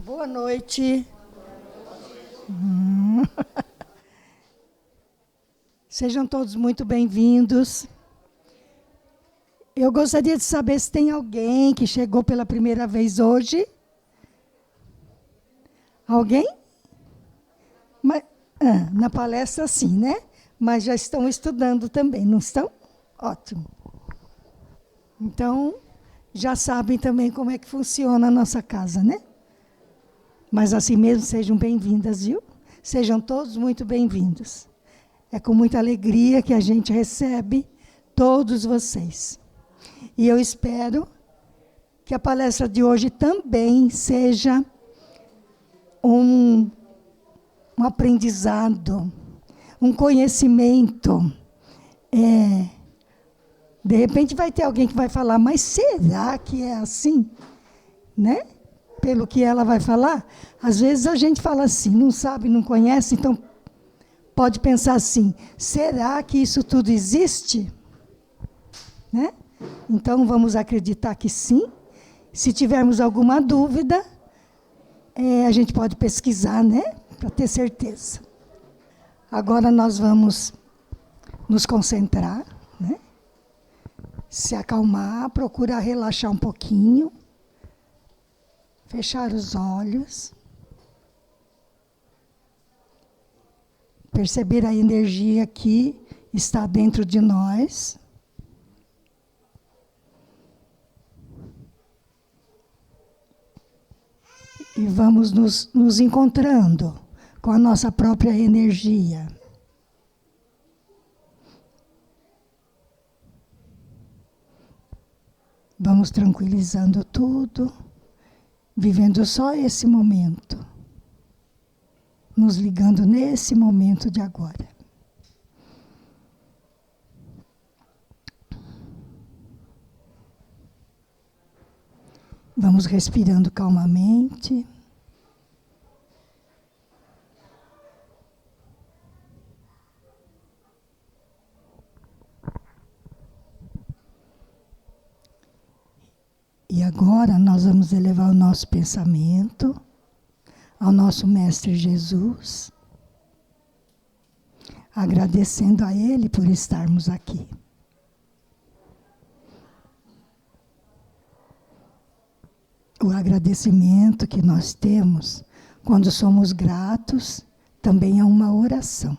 Boa noite. Sejam todos muito bem-vindos. Eu gostaria de saber se tem alguém que chegou pela primeira vez hoje. Alguém? Na palestra, sim, né? Mas já estão estudando também, não estão? Ótimo. Então, já sabem também como é que funciona a nossa casa, né? Mas assim mesmo, sejam bem-vindas, viu? Sejam todos muito bem-vindos. É com muita alegria que a gente recebe todos vocês. E eu espero que a palestra de hoje também seja um aprendizado, um conhecimento. De repente vai ter alguém que vai falar, mas será que é assim? Né? Pelo que ela vai falar, às vezes a gente fala assim, não sabe, não conhece, então pode pensar assim, será que isso tudo existe? Né? Então vamos acreditar que sim. Se tivermos alguma dúvida, a gente pode pesquisar, né? Para ter certeza. Agora nós vamos nos concentrar, né? Se acalmar, procurar relaxar um pouquinho. Fechar os olhos. Perceber a energia que está dentro de nós. E vamos nos encontrando com a nossa própria energia. Vamos tranquilizando tudo. Vivendo só esse momento, nos ligando nesse momento de agora. Vamos respirando calmamente. E agora nós vamos elevar o nosso pensamento ao nosso Mestre Jesus, agradecendo a Ele por estarmos aqui. O agradecimento que nós temos quando somos gratos também é uma oração.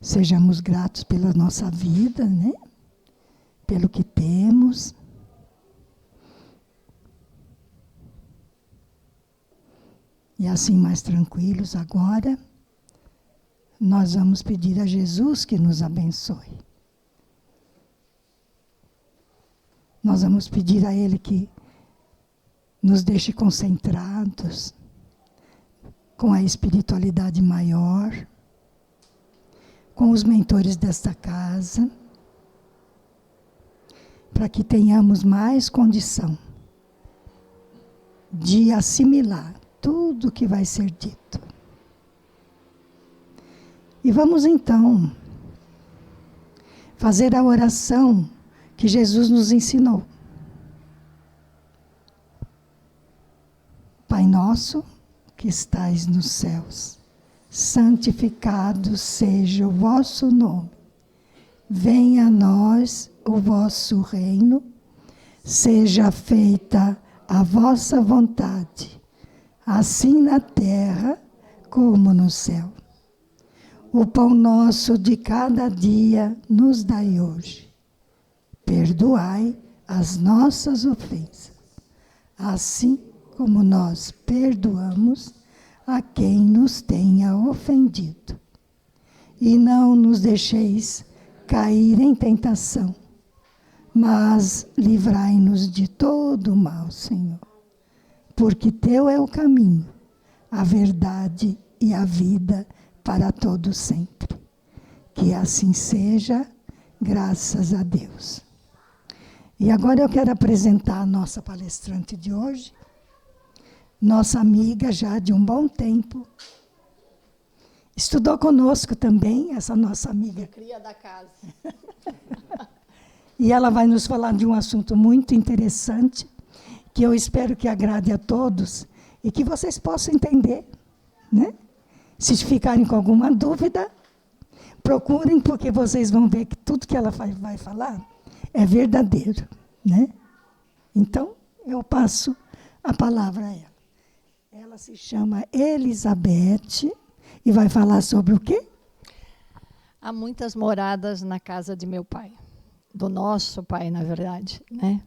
Sejamos gratos pela nossa vida, né? Pelo que temos. E assim, mais tranquilos agora, nós vamos pedir a Jesus que nos abençoe. Nós vamos pedir a Ele que nos deixe concentrados com a espiritualidade maior, com os mentores desta casa, para que tenhamos mais condição de assimilar tudo que vai ser dito. E vamos então fazer a oração que Jesus nos ensinou. Pai nosso, que estais nos céus, santificado seja o vosso nome. Venha a nós o vosso reino, seja feita a vossa vontade, assim na terra como no céu. O pão nosso de cada dia nos dai hoje. Perdoai as nossas ofensas, assim como nós perdoamos a quem nos tenha ofendido. E não nos deixeis cair em tentação, mas livrai-nos de todo o mal, Senhor. Porque teu é o caminho, a verdade e a vida para todo sempre. Que assim seja, graças a Deus. E agora eu quero apresentar a nossa palestrante de hoje, nossa amiga já de um bom tempo. Estudou conosco também, essa nossa amiga. Cria da casa. E ela vai nos falar de um assunto muito interessante, que eu espero que agrade a todos e que vocês possam entender, né? Se ficarem com alguma dúvida, procurem, porque vocês vão ver que tudo que ela vai falar é verdadeiro, né? Então, eu passo a palavra a ela. Ela se chama Elizabeth e vai falar sobre o quê? Há muitas moradas na casa de meu pai, do nosso pai, na verdade, né?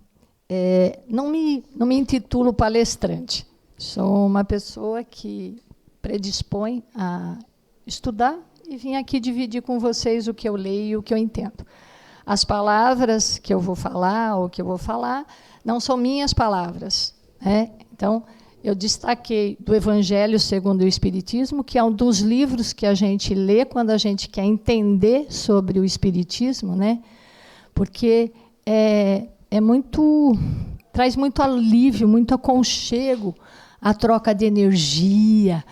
Não me intitulo palestrante. Sou uma pessoa que predispõe a estudar e vim aqui dividir com vocês o que eu leio e o que eu entendo. As palavras que eu vou falar, ou que eu vou falar, não são minhas palavras, né? Então, eu destaquei do Evangelho segundo o Espiritismo, que é um dos livros que a gente lê quando a gente quer entender sobre o Espiritismo, né? Porque traz muito alívio, muito aconchego, a troca de energia,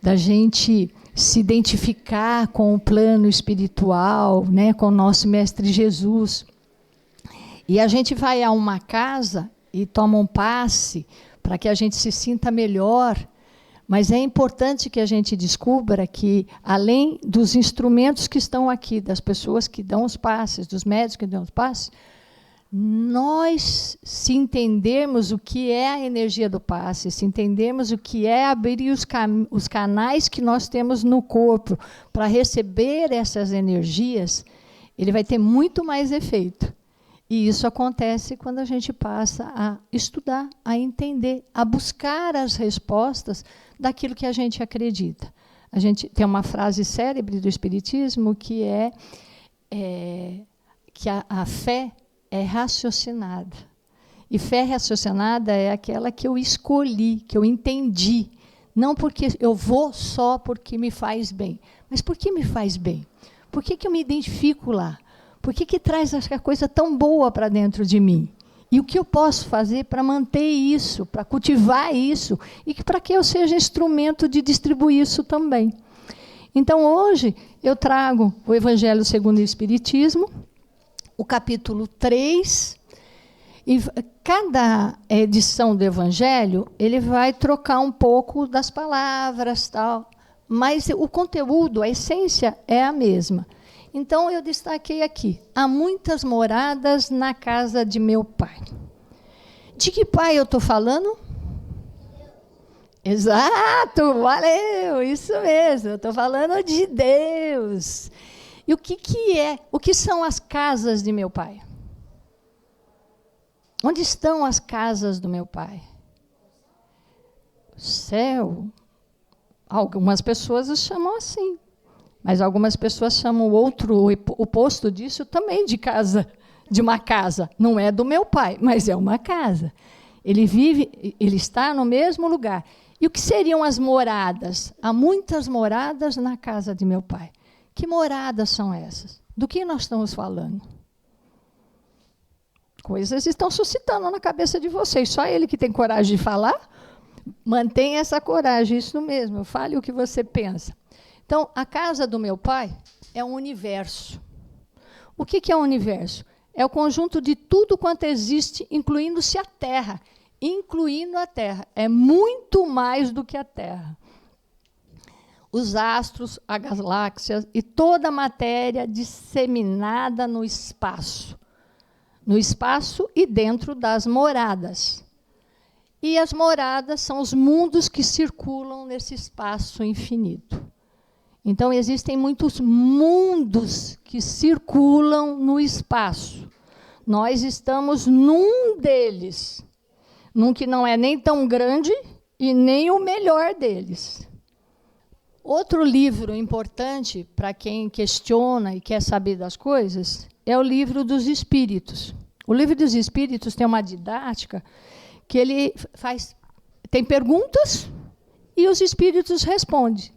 da gente se identificar com o plano espiritual, né, com o nosso Mestre Jesus. E a gente vai a uma casa e toma um passe para que a gente se sinta melhor, mas é importante que a gente descubra que, além dos instrumentos que estão aqui, das pessoas que dão os passes, dos médicos que dão os passes, nós, se entendermos o que é a energia do passe, se entendermos o que é abrir os canais que nós temos no corpo para receber essas energias, ele vai ter muito mais efeito. E isso acontece quando a gente passa a estudar, a entender, a buscar as respostas daquilo que a gente acredita. A gente tem uma frase célebre do Espiritismo que é que a fé é raciocinada. E fé raciocinada é aquela que eu escolhi, que eu entendi. Não porque eu vou só porque me faz bem. Mas por que me faz bem? Por que eu me identifico lá? Por que traz essa coisa tão boa para dentro de mim? E o que eu posso fazer para manter isso, para cultivar isso, e para que eu seja instrumento de distribuir isso também. Então, hoje, eu trago o Evangelho segundo o Espiritismo, o capítulo 3, e cada edição do Evangelho, ele vai trocar um pouco das palavras, tal, mas o conteúdo, a essência é a mesma. Então, eu destaquei aqui, há muitas moradas na casa de meu pai. De que pai eu estou falando? Exato, valeu, isso mesmo, eu estou falando de Deus. E o que são as casas de meu pai? Onde estão as casas do meu pai? O céu. Algumas pessoas os chamam assim, mas algumas pessoas chamam o oposto disso também de casa, de uma casa. Não é do meu pai, mas é uma casa. Ele está no mesmo lugar. E o que seriam as moradas? Há muitas moradas na casa de meu pai. Que moradas são essas? Do que nós estamos falando? Coisas estão suscitando na cabeça de vocês. Só ele que tem coragem de falar, mantenha essa coragem, isso mesmo. Fale o que você pensa. Então, a casa do meu pai é um universo. O que é um universo? É o conjunto de tudo quanto existe, incluindo-se a Terra. Incluindo a Terra. É muito mais do que a Terra. Os astros, as galáxias e toda a matéria disseminada no espaço. No espaço e dentro das moradas. E as moradas são os mundos que circulam nesse espaço infinito. Então, existem muitos mundos que circulam no espaço. Nós estamos num deles. Num que não é nem tão grande e nem o melhor deles. Outro livro importante para quem questiona e quer saber das coisas é o Livro dos Espíritos. O Livro dos Espíritos tem uma didática que ele tem perguntas e os espíritos respondem.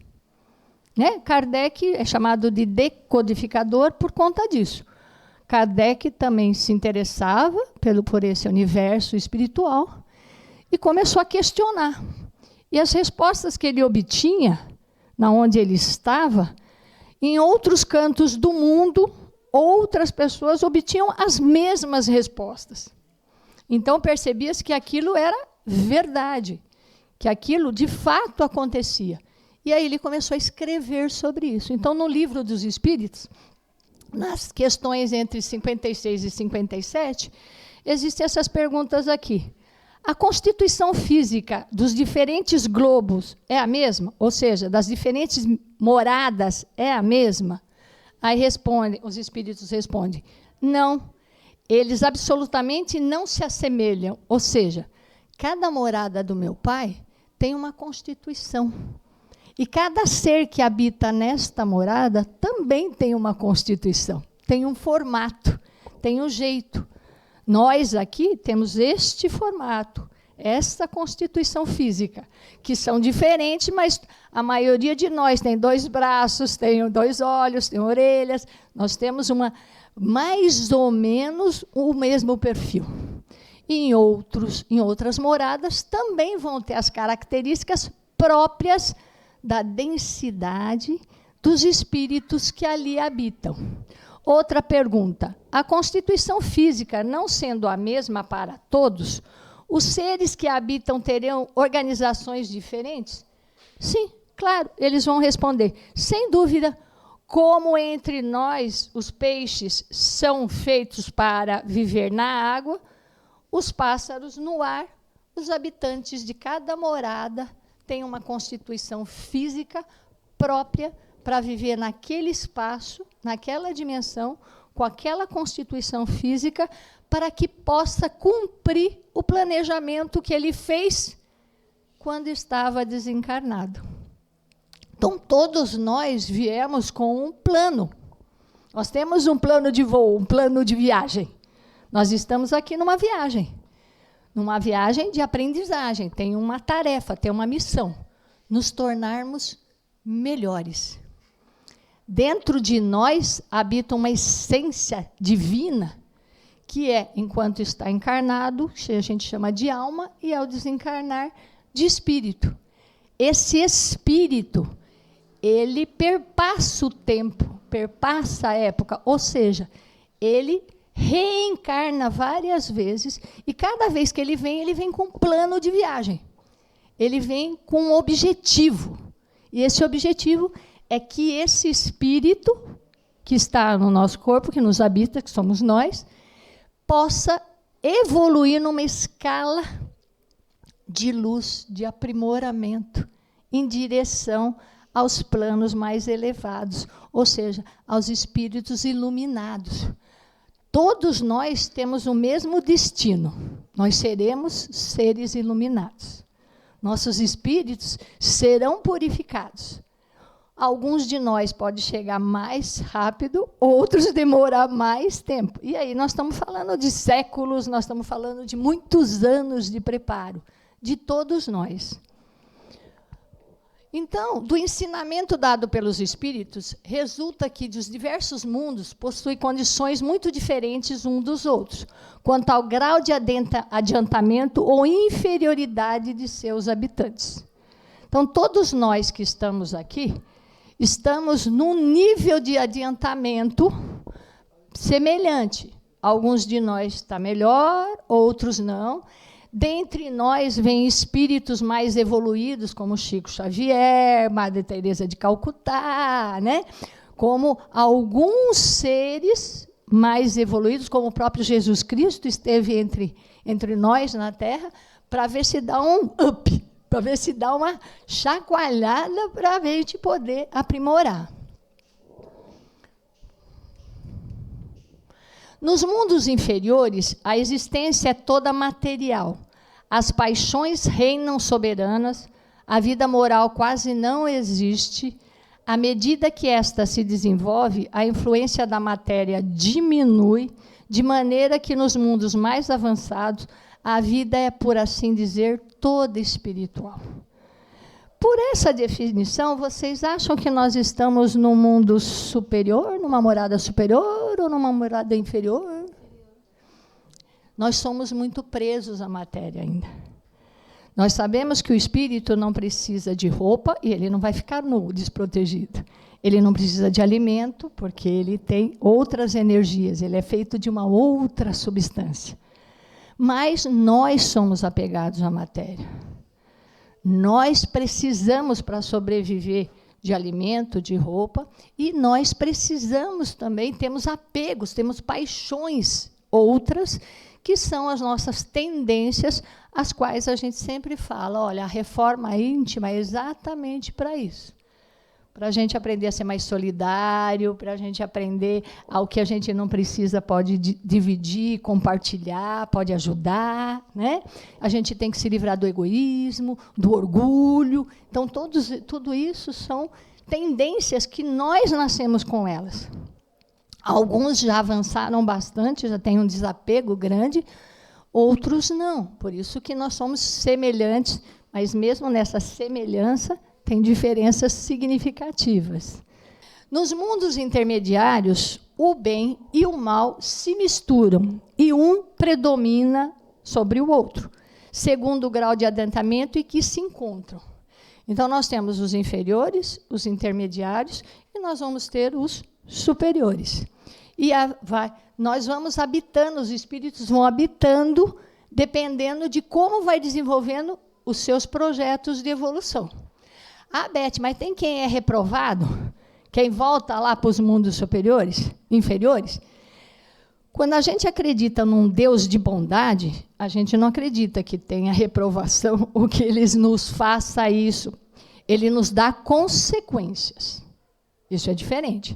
Né? Kardec é chamado de decodificador por conta disso. Kardec também se interessava por esse universo espiritual e começou a questionar. E as respostas que ele obtinha, na onde ele estava, em outros cantos do mundo, outras pessoas obtinham as mesmas respostas. Então, percebia-se que aquilo era verdade, que aquilo de fato acontecia. E aí ele começou a escrever sobre isso. Então, no Livro dos Espíritos, nas questões entre 56 e 57, existem essas perguntas aqui. A constituição física dos diferentes globos é a mesma? Ou seja, das diferentes moradas é a mesma? Aí os espíritos respondem, não, eles absolutamente não se assemelham. Ou seja, cada morada do meu pai tem uma constituição. E cada ser que habita nesta morada também tem uma constituição, tem um formato, tem um jeito. Nós aqui temos este formato, esta constituição física, que são diferentes, mas a maioria de nós tem 2 braços, tem 2 olhos, tem orelhas. Nós temos mais ou menos o mesmo perfil. E em outras moradas também vão ter as características próprias da densidade dos espíritos que ali habitam. Outra pergunta. A constituição física não sendo a mesma para todos, os seres que habitam terão organizações diferentes? Sim, claro, eles vão responder. Sem dúvida, como entre nós os peixes são feitos para viver na água, os pássaros no ar, os habitantes de cada morada têm uma constituição física própria para viver naquele espaço, naquela dimensão, com aquela constituição física, para que possa cumprir o planejamento que ele fez quando estava desencarnado. Então, todos nós viemos com um plano. Nós temos um plano de voo, um plano de viagem. Nós estamos aqui numa viagem de aprendizagem. Tem uma tarefa, tem uma missão, nos tornarmos melhores. Dentro de nós habita uma essência divina, que é, enquanto está encarnado, a gente chama de alma, e ao desencarnar, de espírito. Esse espírito, ele perpassa o tempo, perpassa a época, ou seja, ele reencarna várias vezes, e cada vez que ele vem com um plano de viagem. Ele vem com um objetivo. E esse objetivo é que esse espírito que está no nosso corpo, que nos habita, que somos nós, possa evoluir numa escala de luz, de aprimoramento, em direção aos planos mais elevados, ou seja, aos espíritos iluminados. Todos nós temos o mesmo destino. Nós seremos seres iluminados. Nossos espíritos serão purificados. Alguns de nós podem chegar mais rápido, outros demorar mais tempo. E aí nós estamos falando de séculos, nós estamos falando de muitos anos de preparo, de todos nós. Então, do ensinamento dado pelos espíritos, resulta que os diversos mundos possuem condições muito diferentes uns dos outros, quanto ao grau de adiantamento ou inferioridade de seus habitantes. Então, todos nós que estamos aqui, estamos num nível de adiantamento semelhante. Alguns de nós estão melhor, outros não. Dentre nós vêm espíritos mais evoluídos, como Chico Xavier, Madre Teresa de Calcutá, né? Como alguns seres mais evoluídos, como o próprio Jesus Cristo esteve entre nós na Terra, para ver se dá um up, para ver se dá uma chacoalhada para a gente poder aprimorar. Nos mundos inferiores, a existência é toda material. As paixões reinam soberanas, a vida moral quase não existe. À medida que esta se desenvolve, a influência da matéria diminui, de maneira que nos mundos mais avançados, a vida é, por assim dizer, toda espiritual. Por essa definição, vocês acham que nós estamos num mundo superior, numa morada superior ou numa morada inferior? Nós somos muito presos à matéria ainda. Nós sabemos que o espírito não precisa de roupa e ele não vai ficar nu, desprotegido. Ele não precisa de alimento, porque ele tem outras energias, ele é feito de uma outra substância. Mas nós somos apegados à matéria. Nós precisamos, para sobreviver, de alimento, de roupa, e nós precisamos também, temos apegos, temos paixões outras, que são as nossas tendências, as quais a gente sempre fala, olha, a reforma íntima é exatamente para isso. Para a gente aprender a ser mais solidário, para a gente aprender ao que a gente não precisa, pode dividir, compartilhar, pode ajudar, né? A gente tem que se livrar do egoísmo, do orgulho. Então, tudo isso são tendências que nós nascemos com elas. Alguns já avançaram bastante, já têm um desapego grande, outros não. Por isso que nós somos semelhantes, mas mesmo nessa semelhança, tem diferenças significativas. Nos mundos intermediários, o bem e o mal se misturam e um predomina sobre o outro, segundo o grau de adiantamento em que se encontram. Então, nós temos os inferiores, os intermediários, e nós vamos ter os superiores. E nós vamos habitando, os espíritos vão habitando, dependendo de como vai desenvolvendo os seus projetos de evolução. Ah, Beth, mas tem quem é reprovado? Quem volta lá para os mundos superiores, inferiores? Quando a gente acredita num Deus de bondade, a gente não acredita que tenha reprovação ou que Ele nos faça isso. Ele nos dá consequências. Isso é diferente.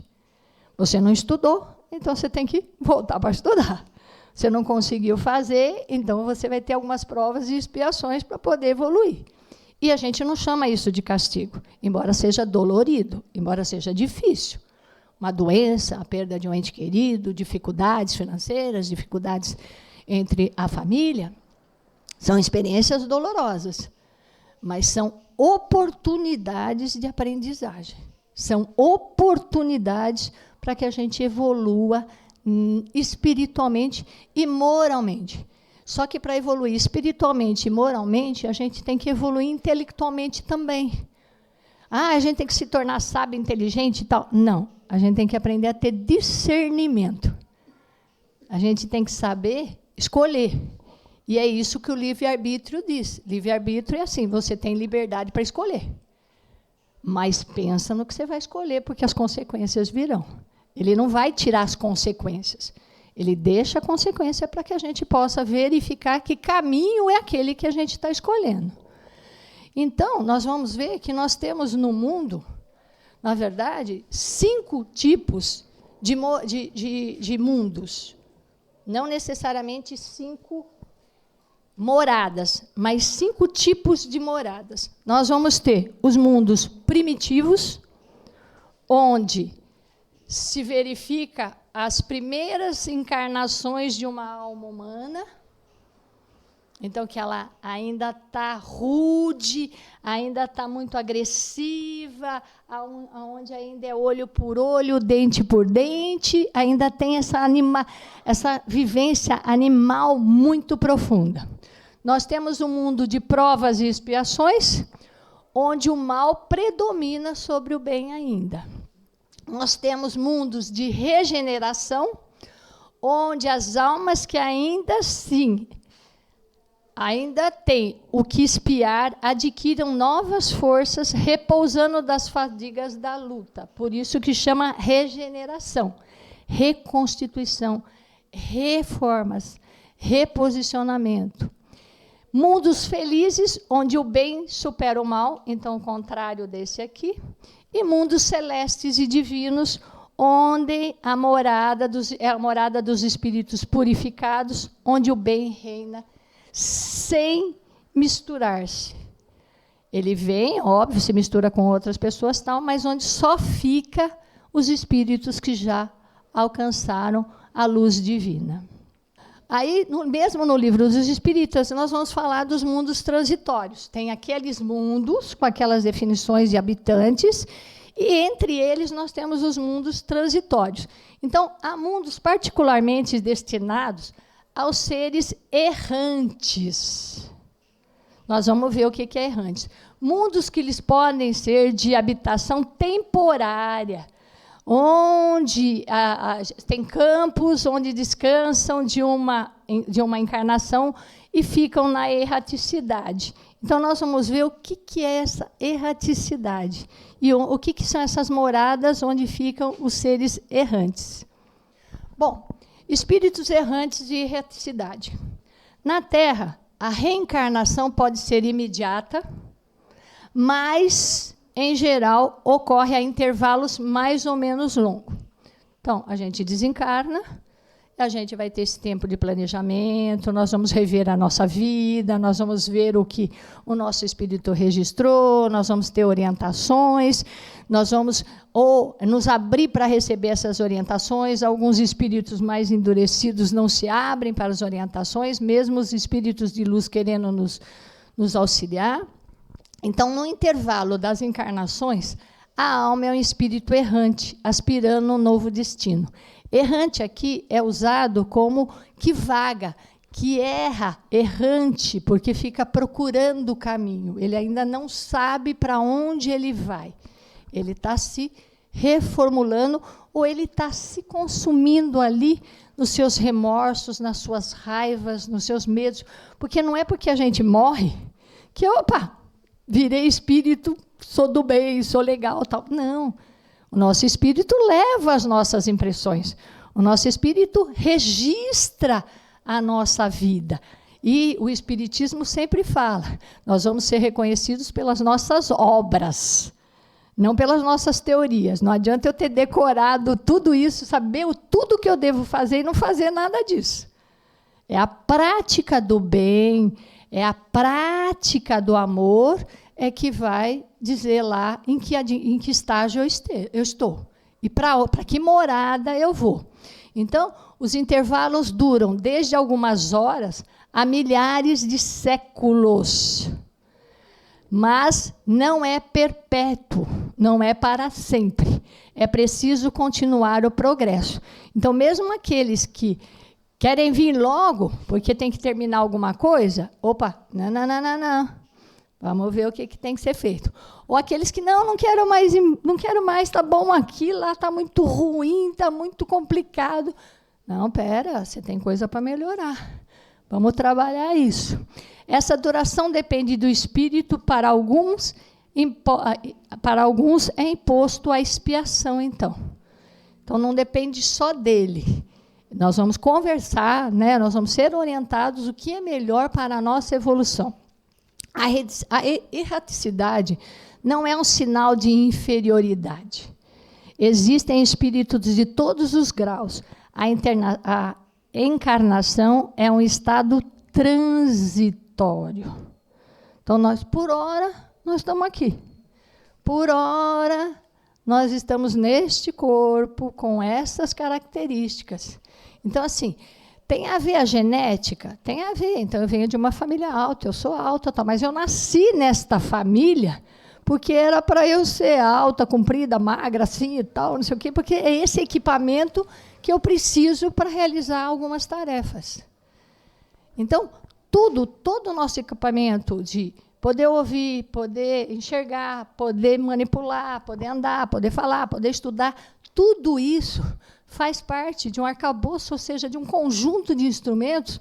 Você não estudou, então você tem que voltar para estudar. Você não conseguiu fazer, então você vai ter algumas provas e expiações para poder evoluir. E a gente não chama isso de castigo, embora seja dolorido, embora seja difícil. Uma doença, a perda de um ente querido, dificuldades financeiras, dificuldades entre a família, são experiências dolorosas, mas são oportunidades de aprendizagem. São oportunidades para que a gente evolua espiritualmente e moralmente. Só que para evoluir espiritualmente e moralmente, a gente tem que evoluir intelectualmente também. Ah, a gente tem que se tornar sábio, inteligente e tal. Não, a gente tem que aprender a ter discernimento. A gente tem que saber escolher. E é isso que o livre-arbítrio diz. Livre-arbítrio é assim, você tem liberdade para escolher. Mas pensa no que você vai escolher, porque as consequências virão. Ele não vai tirar as consequências. Ele deixa a consequência para que a gente possa verificar que caminho é aquele que a gente está escolhendo. Então, nós vamos ver que nós temos no mundo, na verdade, 5 tipos de mundos. Não necessariamente 5 moradas, mas 5 tipos de moradas. Nós vamos ter os mundos primitivos, onde se verifica as primeiras encarnações de uma alma humana, então que ela ainda está rude, ainda está muito agressiva, onde ainda é olho por olho, dente por dente, ainda tem essa vivência animal muito profunda. Nós temos um mundo de provas e expiações, onde o mal predomina sobre o bem ainda. Nós temos mundos de regeneração, onde as almas que ainda têm o que expiar, adquiram novas forças, repousando das fadigas da luta. Por isso que chama regeneração, reconstituição, reformas, reposicionamento. Mundos felizes, onde o bem supera o mal, então o contrário desse aqui. E mundos celestes e divinos, onde é a morada dos espíritos purificados, onde o bem reina sem misturar-se. Ele vem, óbvio, se mistura com outras pessoas, tal, mas onde só fica os espíritos que já alcançaram a luz divina. Aí, mesmo no livro dos Espíritos, nós vamos falar dos mundos transitórios. Tem aqueles mundos com aquelas definições de habitantes, e entre eles nós temos os mundos transitórios. Então, há mundos particularmente destinados aos seres errantes. nós vamos ver o que é errantes. Mundos que eles podem ser de habitação temporária, onde tem campos onde descansam de uma encarnação e ficam na erraticidade. Então, nós vamos ver o que é essa erraticidade e o que são essas moradas onde ficam os seres errantes. Bom, espíritos errantes de erraticidade. Na Terra, a reencarnação pode ser imediata, mas, em geral, ocorre a intervalos mais ou menos longos. Então, a gente desencarna, a gente vai ter esse tempo de planejamento, nós vamos rever a nossa vida, nós vamos ver o que o nosso espírito registrou, nós vamos ter orientações, nós vamos nos abrir para receber essas orientações. Alguns espíritos mais endurecidos não se abrem para as orientações, mesmo os espíritos de luz querendo nos auxiliar. Então, no intervalo das encarnações, a alma é um espírito errante, aspirando um novo destino. Errante aqui é usado como que vaga, que erra, errante, porque fica procurando o caminho. Ele ainda não sabe para onde ele vai. Ele está se reformulando ou ele está se consumindo ali nos seus remorsos, nas suas raivas, nos seus medos. Porque não é porque a gente morre que, virei espírito, sou do bem, sou legal, tal. Não. O nosso espírito leva as nossas impressões. O nosso espírito registra a nossa vida. E o Espiritismo sempre fala, nós vamos ser reconhecidos pelas nossas obras, não pelas nossas teorias. Não adianta eu ter decorado tudo isso, saber tudo que eu devo fazer e não fazer nada disso. É a prática do bem, é a prática do amor é que vai dizer lá em que estágio eu estou e para que morada eu vou. Então, os intervalos duram desde algumas horas a milhares de séculos, mas não é perpétuo, não é para sempre. É preciso continuar o progresso. Então, mesmo aqueles que querem vir logo, porque tem que terminar alguma coisa, não. Vamos ver o que tem que ser feito. Ou aqueles que, não quero mais, está bom aqui, lá está muito ruim, está muito complicado. Não, pera, você tem coisa para melhorar. Vamos trabalhar isso. Essa duração depende do espírito, para alguns é imposto a expiação, então. Então, não depende só dele. Nós vamos conversar, nós vamos ser orientados o que é melhor para a nossa evolução. A erraticidade não é um sinal de inferioridade. Existem espíritos de todos os graus. A encarnação é um estado transitório. Então, por hora, nós estamos aqui. Por hora, nós estamos neste corpo, com essas características. Então, assim, tem a ver a genética? Tem a ver. Então, eu venho de uma família alta, eu sou alta, mas eu nasci nesta família porque era para eu ser alta, comprida, magra, assim e tal, não sei o quê, porque é esse equipamento que eu preciso para realizar algumas tarefas. Então, todo o nosso equipamento de poder ouvir, poder enxergar, poder manipular, poder andar, poder falar, poder estudar, tudo isso faz parte de um arcabouço, ou seja, de um conjunto de instrumentos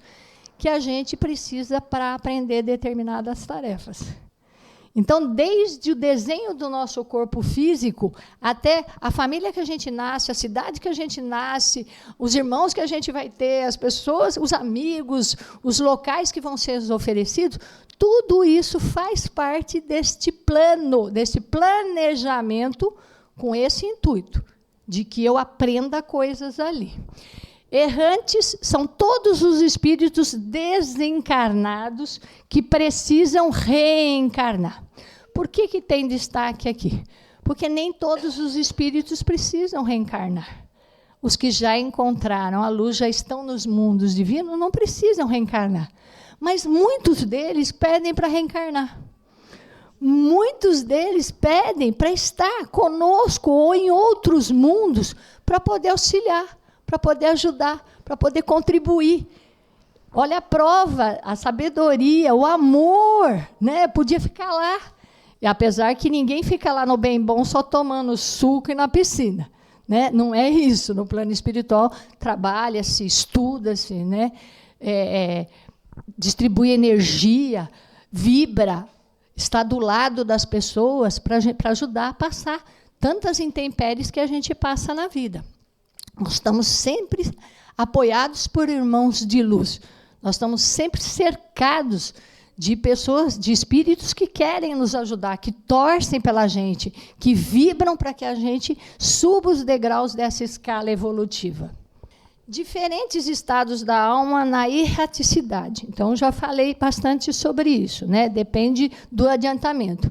que a gente precisa para aprender determinadas tarefas. Então, desde o desenho do nosso corpo físico até a família que a gente nasce, a cidade que a gente nasce, os irmãos que a gente vai ter, as pessoas, os amigos, os locais que vão ser oferecidos, tudo isso faz parte deste plano, desse planejamento com esse intuito de que eu aprenda coisas ali. Errantes são todos os espíritos desencarnados que precisam reencarnar. Por que tem destaque aqui? Porque nem todos os espíritos precisam reencarnar. Os que já encontraram a luz, já estão nos mundos divinos, não precisam reencarnar. Mas muitos deles pedem para reencarnar. Muitos deles pedem para estar conosco ou em outros mundos para poder auxiliar, para poder ajudar, para poder contribuir. Olha a prova, a sabedoria, o amor, né? Podia ficar lá. E apesar que ninguém fica lá no bem bom só tomando suco e na piscina, né? Não é isso. No plano espiritual, trabalha-se, estuda-se, né? Distribui energia, vibra, está do lado das pessoas para ajudar a passar tantas intempéries que a gente passa na vida. Nós estamos sempre apoiados por irmãos de luz. Nós estamos sempre cercados de pessoas, de espíritos que querem nos ajudar, que torcem pela gente, que vibram para que a gente suba os degraus dessa escala evolutiva. Diferentes estados da alma na erraticidade. Então, já falei bastante sobre isso, né? Depende do adiantamento.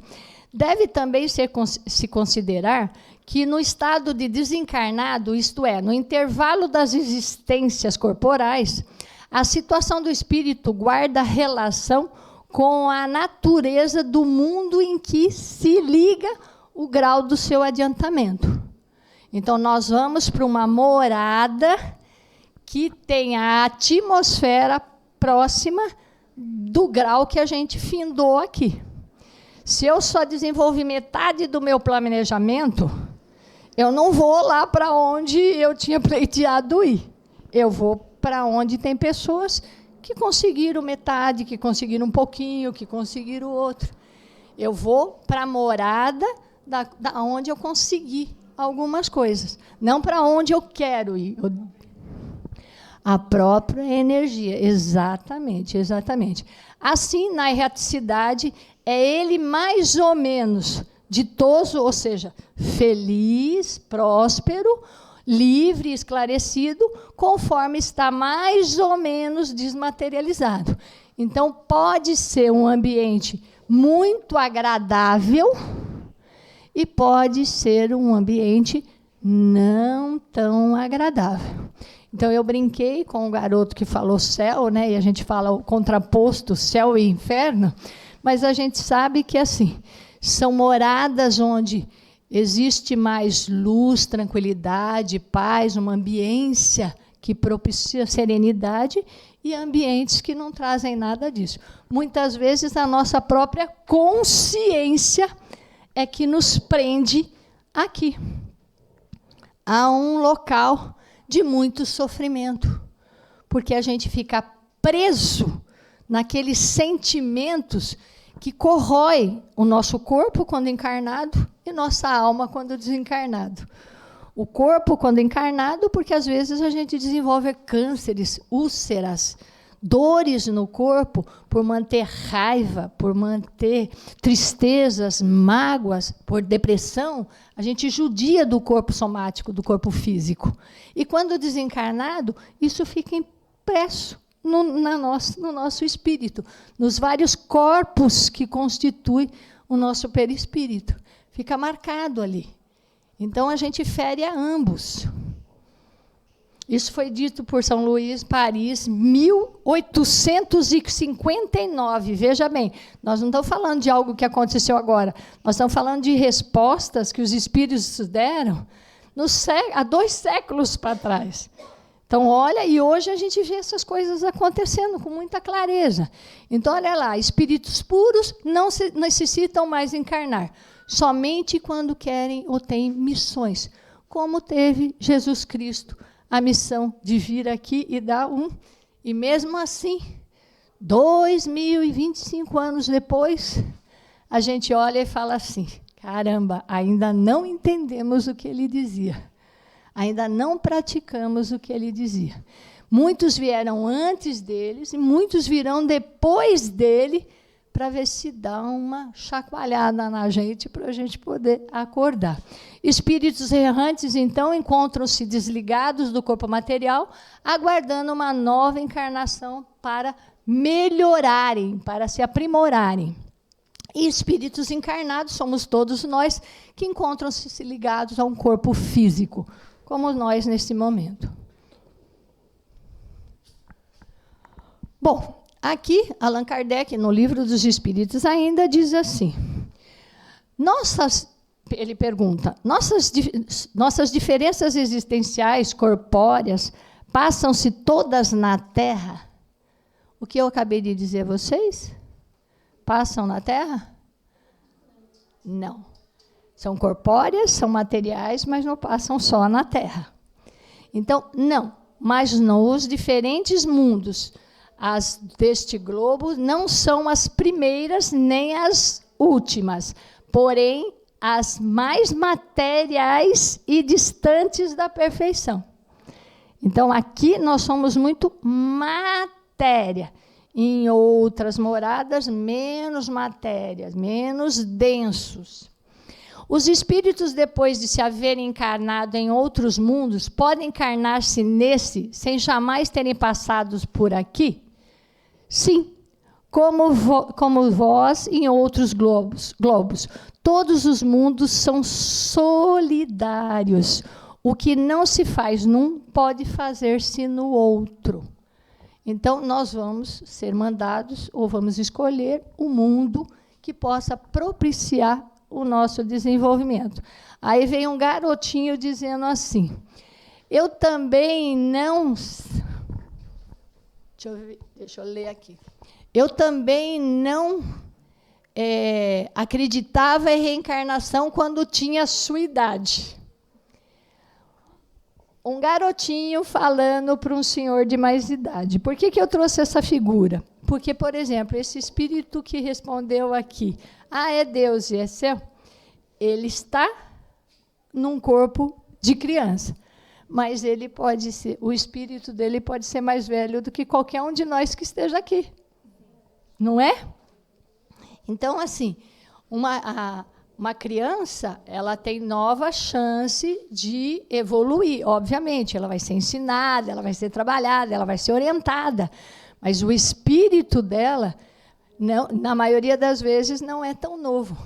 Deve também se considerar que no estado de desencarnado, isto é, no intervalo das existências corporais, a situação do espírito guarda relação com a natureza do mundo em que se liga o grau do seu adiantamento. Então, nós vamos para uma morada que tem a atmosfera próxima do grau que a gente findou aqui. Se eu só desenvolvi metade do meu planejamento, eu não vou lá para onde eu tinha pleiteado ir. Eu vou para onde tem pessoas que conseguiram metade, que conseguiram um pouquinho, que conseguiram outro. Eu vou para a morada da onde eu consegui algumas coisas, não para onde eu quero ir. A própria energia, exatamente, exatamente. Assim, na erraticidade, é ele mais ou menos ditoso, ou seja, feliz, próspero, livre, esclarecido, conforme está mais ou menos desmaterializado. Então, pode ser um ambiente muito agradável e pode ser um ambiente não tão agradável. Então, eu brinquei com o garoto que falou céu, né? E a gente fala o contraposto, céu e inferno, mas a gente sabe que, assim, são moradas onde existe mais luz, tranquilidade, paz, uma ambiência que propicia serenidade e ambientes que não trazem nada disso. Muitas vezes, a nossa própria consciência é que nos prende aqui, a um local de muito sofrimento, porque a gente fica preso naqueles sentimentos que corroem o nosso corpo quando encarnado e nossa alma quando desencarnado. O corpo quando encarnado, porque às vezes a gente desenvolve cânceres, úlceras, dores no corpo por manter raiva, por manter tristezas, mágoas, por depressão, a gente judia do corpo somático, do corpo físico. E quando desencarnado, isso fica impresso no nosso espírito, nos vários corpos que constituem o nosso perispírito. Fica marcado ali. Então, a gente fere a ambos. Isso foi dito por São Luís, Paris, 1859. Veja bem, nós não estamos falando de algo que aconteceu agora. Nós estamos falando de respostas que os espíritos deram há 2 séculos para trás. Então, olha, e hoje a gente vê essas coisas acontecendo com muita clareza. Então, olha lá, espíritos puros não necessitam mais encarnar, somente quando querem ou têm missões, como teve Jesus Cristo, a missão de vir aqui e dar E mesmo assim, 2025 anos depois, a gente olha e fala assim, caramba, ainda não entendemos o que ele dizia. Ainda não praticamos o que ele dizia. Muitos vieram antes deles e muitos virão depois dele para ver se dá uma chacoalhada na gente para a gente poder acordar. Espíritos errantes, então, encontram-se desligados do corpo material, aguardando uma nova encarnação para melhorarem, para se aprimorarem. E espíritos encarnados somos todos nós que encontram-se ligados a um corpo físico, como nós nesse momento. Bom, aqui, Allan Kardec, no Livro dos Espíritos, ainda diz assim, ele pergunta, nossas diferenças existenciais, corpóreas, passam-se todas na Terra? O que eu acabei de dizer a vocês? Passam na Terra? Não. São corpóreas, são materiais, mas não passam só na Terra. Então, não. Mas nos diferentes mundos, as deste globo não são as primeiras nem as últimas, porém, as mais materiais e distantes da perfeição. Então, aqui nós somos muito matéria. Em outras moradas, menos matéria, menos densos. Os espíritos, depois de se haverem encarnado em outros mundos, podem encarnar-se nesse, sem jamais terem passado por aqui? Sim, como vós em outros globos. Todos os mundos são solidários. O que não se faz num, pode fazer-se no outro. Então, nós vamos ser mandados, ou vamos escolher o mundo que possa propiciar o nosso desenvolvimento. Aí vem um garotinho dizendo assim, eu também não... Deixa eu ler aqui. Eu também não acreditava em reencarnação quando tinha sua idade. Um garotinho falando para um senhor de mais idade. Por que eu trouxe essa figura? Porque, por exemplo, esse espírito que respondeu aqui, é Deus e é céu, ele está num corpo de criança, mas ele pode ser, o espírito dele pode ser mais velho do que qualquer um de nós que esteja aqui. Não é? Então, assim, uma criança, ela tem nova chance de evoluir, obviamente. Ela vai ser ensinada, ela vai ser trabalhada, ela vai ser orientada. Mas o espírito dela, não, na maioria das vezes, não é tão novo.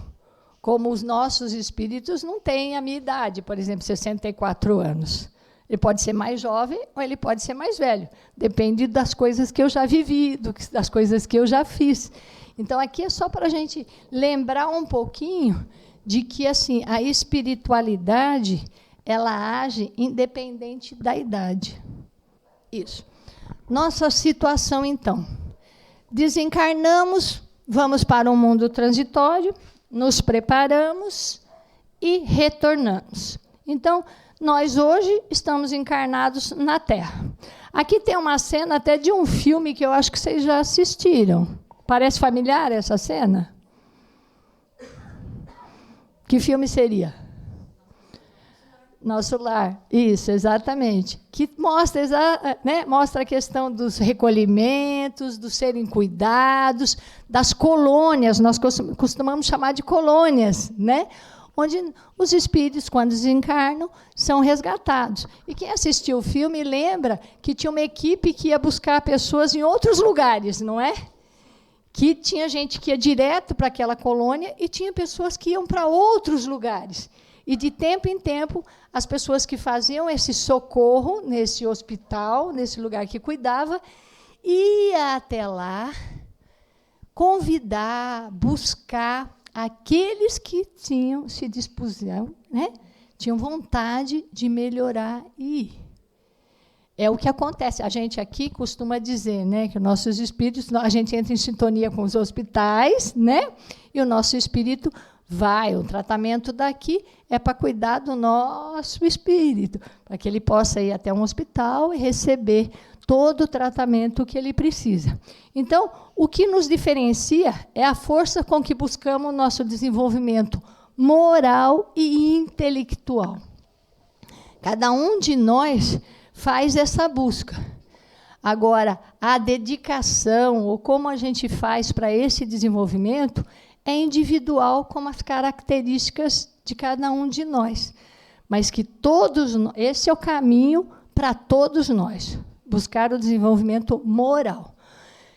Como os nossos espíritos não têm a minha idade, por exemplo, 64 anos. Ele pode ser mais jovem ou ele pode ser mais velho. Depende das coisas que eu já vivi, das coisas que eu já fiz. Então, aqui é só para a gente lembrar um pouquinho de que assim, a espiritualidade ela age independente da idade. Isso. Nossa situação, então. Desencarnamos, vamos para um mundo transitório, nos preparamos e retornamos. Então, nós hoje estamos encarnados na Terra. Aqui tem uma cena até de um filme que eu acho que vocês já assistiram. Parece familiar essa cena? Que filme seria? Nosso Lar. Isso, exatamente. Que mostra, mostra a questão dos recolhimentos, dos serem cuidados, das colônias, nós costumamos chamar de colônias, né? Onde os espíritos, quando desencarnam, são resgatados. E quem assistiu o filme lembra que tinha uma equipe que ia buscar pessoas em outros lugares, não é? Que tinha gente que ia direto para aquela colônia e tinha pessoas que iam para outros lugares. E, de tempo em tempo, as pessoas que faziam esse socorro nesse hospital, nesse lugar que cuidava, ia até lá convidar, buscar aqueles que se dispuseram, né? Tinham vontade de melhorar e ir. É o que acontece. A gente aqui costuma dizer, né, que os nossos espíritos, a gente entra em sintonia com os hospitais, né? E o nosso espírito vai. O tratamento daqui é para cuidar do nosso espírito, para que ele possa ir até um hospital e receber todo o tratamento que ele precisa. Então, o que nos diferencia é a força com que buscamos o nosso desenvolvimento moral e intelectual. Cada um de nós faz essa busca. Agora, a dedicação, ou como a gente faz para esse desenvolvimento, é individual, como as características de cada um de nós. Mas que esse é o caminho para todos nós, buscar o desenvolvimento moral.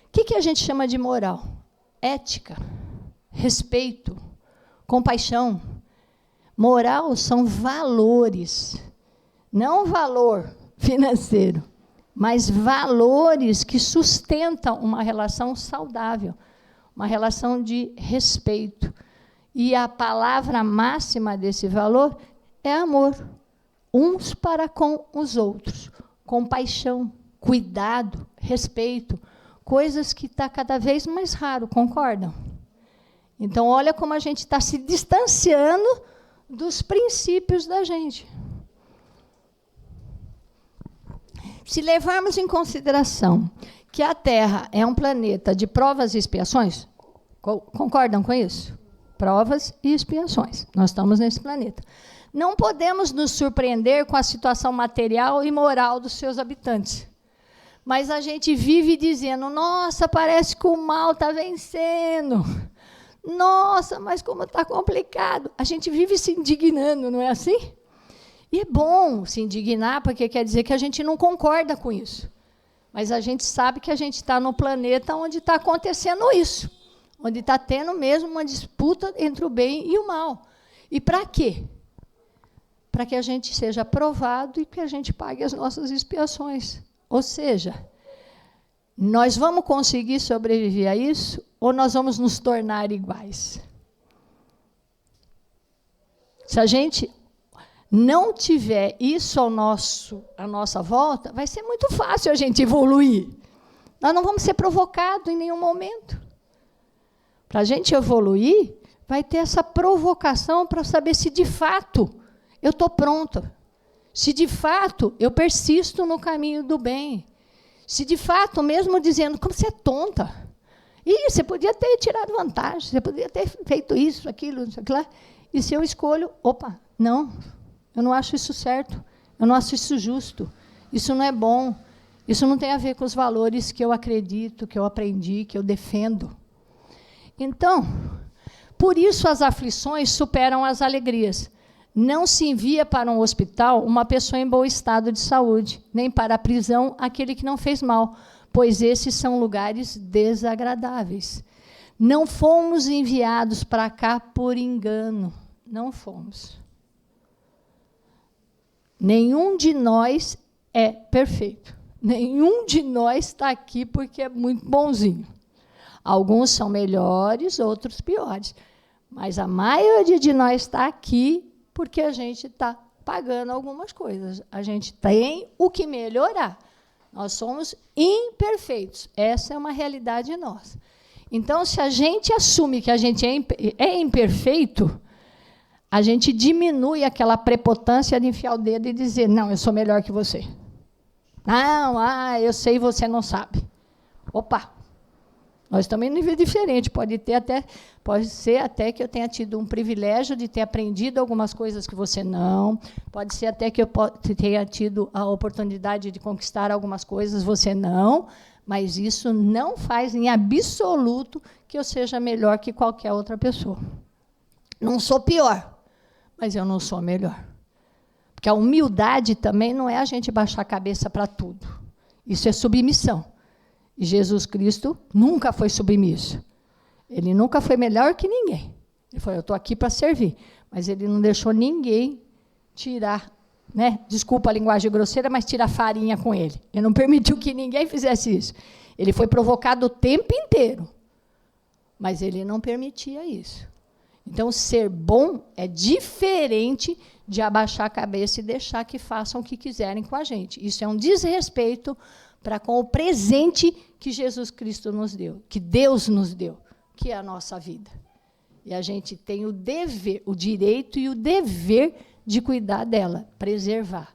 O que a gente chama de moral? Ética, respeito, compaixão. Moral são valores, não valor financeiro, mas valores que sustentam uma relação saudável, uma relação de respeito. E a palavra máxima desse valor é amor, uns para com os outros, compaixão, cuidado, respeito, coisas que está cada vez mais raro, concordam? Então, olha como a gente está se distanciando dos princípios da gente. Se levarmos em consideração que a Terra é um planeta de provas e expiações, concordam com isso? Provas e expiações. Nós estamos nesse planeta. Não podemos nos surpreender com a situação material e moral dos seus habitantes. Mas a gente vive dizendo, nossa, parece que o mal está vencendo. Nossa, mas como está complicado. A gente vive se indignando, não é assim? E é bom se indignar, porque quer dizer que a gente não concorda com isso. Mas a gente sabe que a gente está no planeta onde está acontecendo isso. Onde está tendo mesmo uma disputa entre o bem e o mal. E para quê? Para que a gente seja provado e que a gente pague as nossas expiações. Ou seja, nós vamos conseguir sobreviver a isso ou nós vamos nos tornar iguais? Se a gente não tiver isso à nossa volta, vai ser muito fácil a gente evoluir. Nós não vamos ser provocados em nenhum momento. Para a gente evoluir, vai ter essa provocação para saber se, de fato, eu estou pronta. Se, de fato, eu persisto no caminho do bem. Se, de fato, mesmo dizendo, como você é tonta. Ih, você podia ter tirado vantagem, você podia ter feito isso, aquilo, lá. E se eu escolho, opa, não, eu não acho isso certo, eu não acho isso justo, isso não é bom, isso não tem a ver com os valores que eu acredito, que eu aprendi, que eu defendo. Então, por isso as aflições superam as alegrias. Não se envia para um hospital uma pessoa em bom estado de saúde, nem para a prisão aquele que não fez mal, pois esses são lugares desagradáveis. Não fomos enviados para cá por engano. Não fomos. Nenhum de nós é perfeito. Nenhum de nós está aqui porque é muito bonzinho. Alguns são melhores, outros piores. Mas a maioria de nós está aqui porque a gente está pagando algumas coisas. A gente tem o que melhorar. Nós somos imperfeitos. Essa é uma realidade nossa. Então, se a gente assume que a gente é imperfeito, a gente diminui aquela prepotência de enfiar o dedo e dizer, não, eu sou melhor que você. Não, eu sei e você não sabe. Opa! Nós estamos em um nível diferente. Pode ser até que eu tenha tido um privilégio de ter aprendido algumas coisas que você não. Pode ser até que eu tenha tido a oportunidade de conquistar algumas coisas, você não. Mas isso não faz, em absoluto, que eu seja melhor que qualquer outra pessoa. Não sou pior, mas eu não sou melhor. Porque a humildade também não é a gente baixar a cabeça para tudo. Isso é submissão. E Jesus Cristo nunca foi submisso. Ele nunca foi melhor que ninguém. Ele falou, eu estou aqui para servir. Mas ele não deixou ninguém tirar, né? Desculpa a linguagem grosseira, mas tirar farinha com ele. Ele não permitiu que ninguém fizesse isso. Ele foi provocado o tempo inteiro. Mas ele não permitia isso. Então, ser bom é diferente de abaixar a cabeça e deixar que façam o que quiserem com a gente. Isso é um desrespeito para com o presente que Jesus Cristo nos deu, que Deus nos deu, que é a nossa vida. E a gente tem o dever, o direito e o dever de cuidar dela, preservar.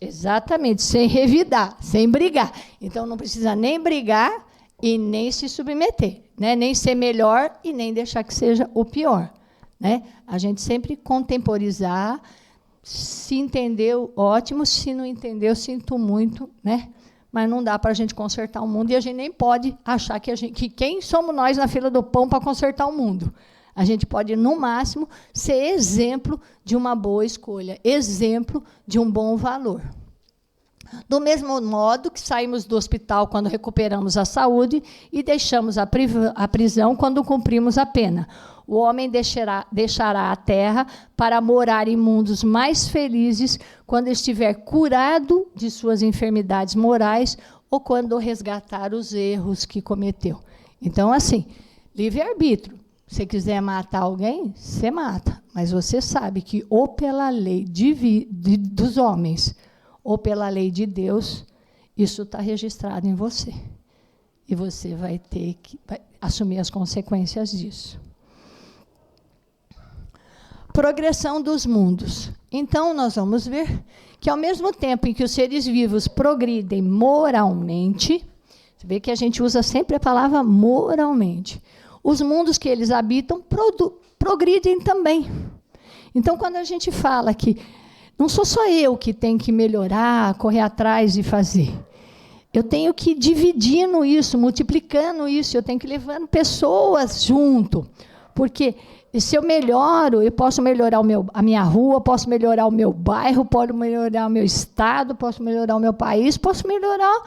Exatamente, sem revidar, sem brigar. Então, não precisa nem brigar e nem se submeter, né? Nem ser melhor e nem deixar que seja o pior. Né? A gente sempre contemporizar. Se entendeu, ótimo. Se não entendeu, sinto muito, né? Mas não dá para a gente consertar o mundo e a gente nem pode achar que quem somos nós na fila do pão para consertar o mundo. A gente pode, no máximo, ser exemplo de uma boa escolha, exemplo de um bom valor. Do mesmo modo que saímos do hospital quando recuperamos a saúde e deixamos a prisão quando cumprimos a pena. O homem deixará a terra para morar em mundos mais felizes quando estiver curado de suas enfermidades morais ou quando resgatar os erros que cometeu. Então, assim, livre-arbítrio. Se quiser matar alguém, você mata. Mas você sabe que ou pela lei dos homens ou pela lei de Deus, isso está registrado em você. E você vai ter que assumir as consequências disso. Progressão dos mundos. Então, nós vamos ver que, ao mesmo tempo em que os seres vivos progridem moralmente, você vê que a gente usa sempre a palavra moralmente, os mundos que eles habitam progridem também. Então, quando a gente fala que não sou só eu que tenho que melhorar, correr atrás e fazer, eu tenho que ir dividindo isso, multiplicando isso, eu tenho que ir levando pessoas junto, porque se eu melhoro, eu posso melhorar a minha rua, posso melhorar o meu bairro, posso melhorar o meu estado, posso melhorar o meu país, posso melhorar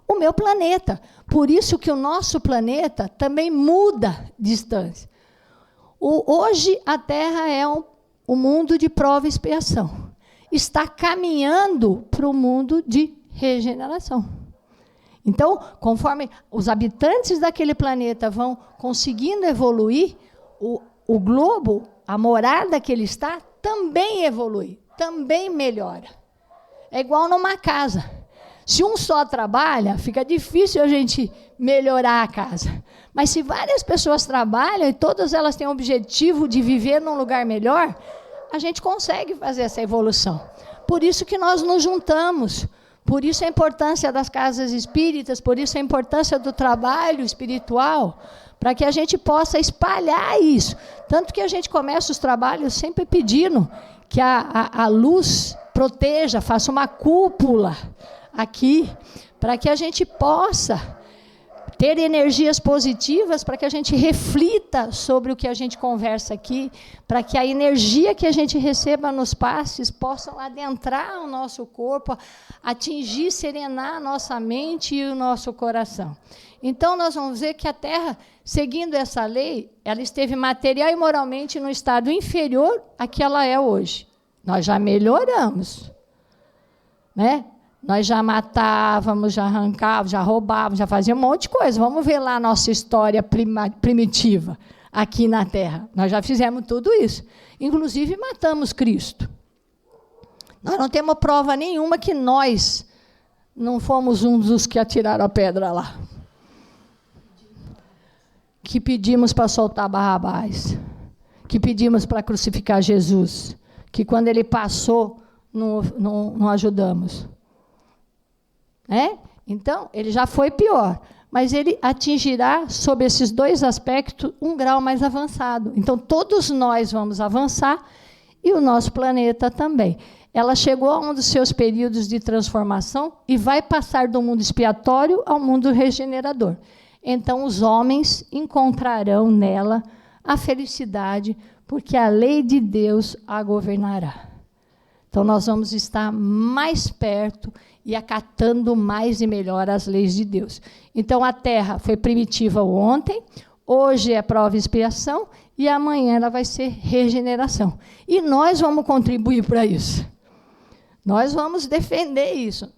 o meu planeta. Por isso que o nosso planeta também muda de distância. Hoje, a Terra é um mundo de prova e expiação. Está caminhando para o mundo de regeneração. Então, conforme os habitantes daquele planeta vão conseguindo evoluir, o globo, a morada que ele está, também evolui, também melhora. É igual numa casa. Se um só trabalha, fica difícil a gente melhorar a casa. Mas se várias pessoas trabalham e todas elas têm o objetivo de viver num lugar melhor, a gente consegue fazer essa evolução. Por isso que nós nos juntamos, por isso a importância das casas espíritas, por isso a importância do trabalho espiritual, para que a gente possa espalhar isso. Tanto que a gente começa os trabalhos sempre pedindo que a luz proteja, faça uma cúpula aqui, para que a gente possa ter energias positivas, para que a gente reflita sobre o que a gente conversa aqui, para que a energia que a gente receba nos passes possam adentrar o nosso corpo, atingir, serenar a nossa mente e o nosso coração. Então, nós vamos ver que a Terra, seguindo essa lei, ela esteve material e moralmente no estado inferior a que ela é hoje. Nós já melhoramos, né? Nós já matávamos, já arrancávamos, já roubávamos, já fazíamos um monte de coisa. Vamos ver lá a nossa história primitiva aqui na Terra. Nós já fizemos tudo isso. Inclusive, matamos Cristo. Nós não temos prova nenhuma que nós não fomos um dos que atiraram a pedra lá. Que pedimos para soltar Barrabás. Que pedimos para crucificar Jesus. Que quando ele passou, não ajudamos. Então, ele já foi pior, mas ele atingirá, sob esses dois aspectos, um grau mais avançado. Então, todos nós vamos avançar e o nosso planeta também. Ela chegou a um dos seus períodos de transformação e vai passar do mundo expiatório ao mundo regenerador. Então, os homens encontrarão nela a felicidade, porque a lei de Deus a governará. Então, nós vamos estar mais perto e acatando mais e melhor as leis de Deus. Então, a Terra foi primitiva ontem, hoje é prova e expiação, e amanhã ela vai ser regeneração. E nós vamos contribuir para isso. Nós vamos defender isso,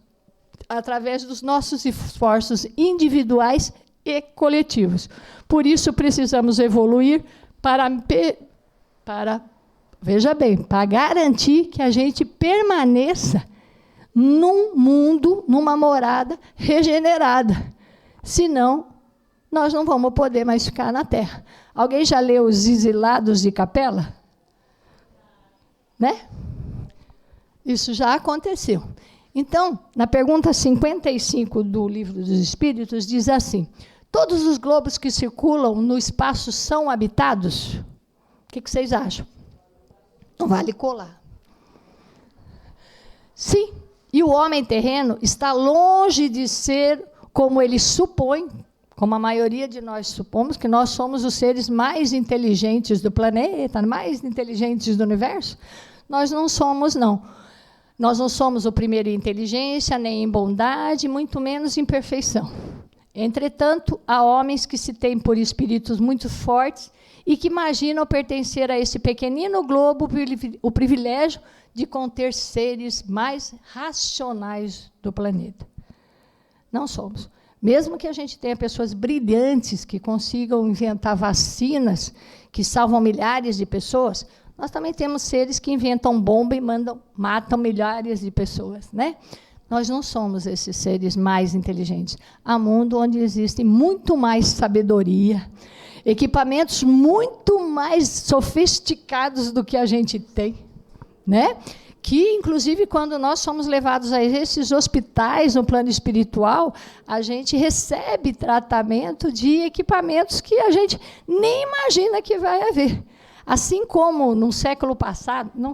através dos nossos esforços individuais e coletivos. Por isso, precisamos evoluir veja bem, para garantir que a gente permaneça num mundo, numa morada regenerada. Senão, nós não vamos poder mais ficar na Terra. Alguém já leu Os Exilados de Capela? Né? Isso já aconteceu. Então, na pergunta 55 do Livro dos Espíritos, diz assim: todos os globos que circulam no espaço são habitados? O que vocês acham? Não vale colar. Sim, e o homem terreno está longe de ser como ele supõe, como a maioria de nós supomos, que nós somos os seres mais inteligentes do planeta, mais inteligentes do universo. Nós não somos, não. Nós não somos o primeiro em inteligência, nem em bondade, muito menos em perfeição. Entretanto, há homens que se têm por espíritos muito fortes e que imaginam pertencer a esse pequenino globo o privilégio de conter seres mais racionais do planeta. Não somos. Mesmo que a gente tenha pessoas brilhantes que consigam inventar vacinas que salvam milhares de pessoas, nós também temos seres que inventam bomba e matam milhares de pessoas, né? Nós não somos esses seres mais inteligentes. Há um mundo onde existe muito mais sabedoria, equipamentos muito mais sofisticados do que a gente tem, né? Que, inclusive, quando nós somos levados a esses hospitais no plano espiritual, a gente recebe tratamento de equipamentos que a gente nem imagina que vai haver. Assim como no século passado, não,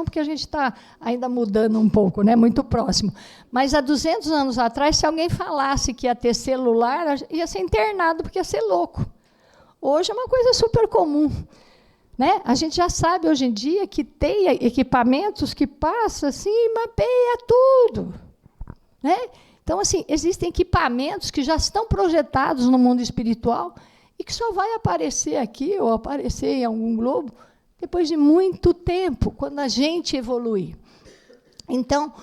porque a gente está ainda mudando um pouco, né, muito próximo, mas há 200 anos atrás, se alguém falasse que ia ter celular, ia ser internado porque ia ser louco. Hoje é uma coisa super comum. Né? A gente já sabe hoje em dia que tem equipamentos que passam assim e mapeia tudo. Né? Então, assim, existem equipamentos que já estão projetados no mundo espiritual e que só vai aparecer aqui ou aparecer em algum globo depois de muito tempo, quando a gente evoluir. Então,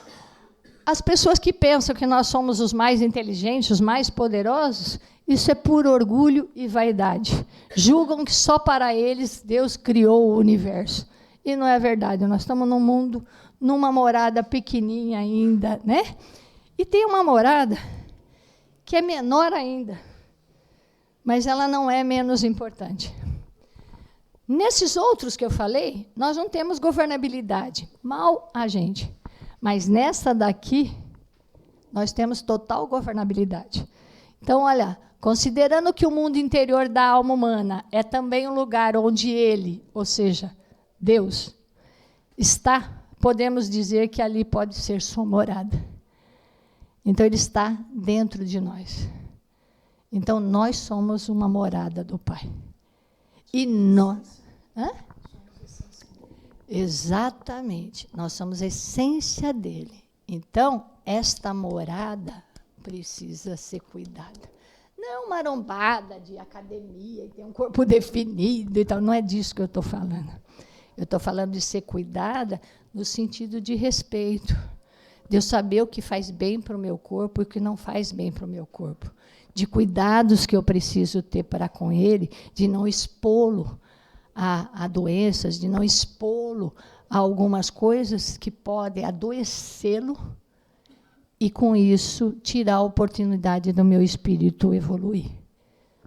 as pessoas que pensam que nós somos os mais inteligentes, os mais poderosos, isso é puro orgulho e vaidade. Julgam que só para eles Deus criou o universo. E não é verdade. Nós estamos num mundo, numa morada pequenininha ainda, né? E tem uma morada que é menor ainda, mas ela não é menos importante. Nesses outros que eu falei, nós não temos governabilidade. Mal a gente. Mas nessa daqui, nós temos total governabilidade. Então, olha, considerando que o mundo interior da alma humana é também um lugar onde ele, ou seja, Deus, está, podemos dizer que ali pode ser sua morada. Então, ele está dentro de nós. Então, nós somos uma morada do Pai. E nós... Hã? Exatamente. Nós somos a essência dele. Então, esta morada precisa ser cuidada. Não marombada de academia, e ter um corpo definido e tal. Não é disso que eu estou falando. Eu estou falando de ser cuidada no sentido de respeito. De eu saber o que faz bem para o meu corpo e o que não faz bem para o meu corpo. De cuidados que eu preciso ter para com ele, de não expô-lo a doenças, de não expô-lo a algumas coisas que podem adoecê-lo e, com isso, tirar a oportunidade do meu espírito evoluir.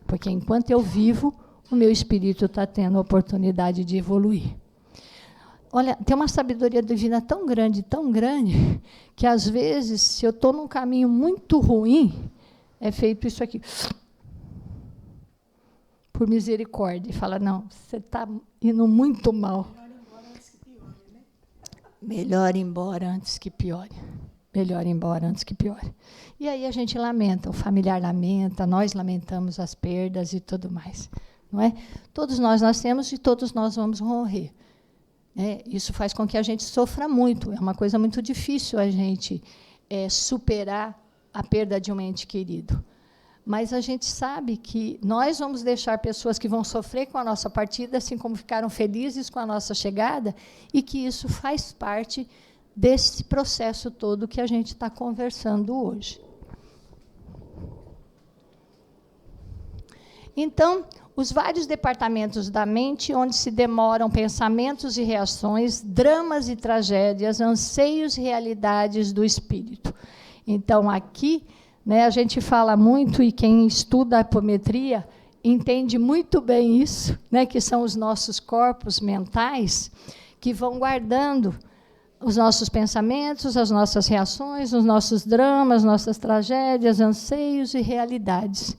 Porque, enquanto eu vivo, o meu espírito está tendo a oportunidade de evoluir. Olha, tem uma sabedoria divina tão grande, que, às vezes, se eu estou num caminho muito ruim, é feito isso aqui. Por misericórdia. E fala, não, você está indo muito mal. Melhor ir embora antes que piore. Melhor ir embora antes que piore. E aí a gente lamenta, o familiar lamenta, nós lamentamos as perdas e tudo mais. Não é? Todos nós nascemos e todos nós vamos morrer. Isso faz com que a gente sofra muito. É uma coisa muito difícil a gente superar a perda de um ente querido. Mas a gente sabe que nós vamos deixar pessoas que vão sofrer com a nossa partida, assim como ficaram felizes com a nossa chegada, e que isso faz parte desse processo todo que a gente está conversando hoje. Então, os vários departamentos da mente, onde se demoram pensamentos e reações, dramas e tragédias, anseios e realidades do espírito. Então, aqui, a gente fala muito, e quem estuda a apometria entende muito bem isso, que são os nossos corpos mentais, que vão guardando os nossos pensamentos, as nossas reações, os nossos dramas, nossas tragédias, anseios e realidades.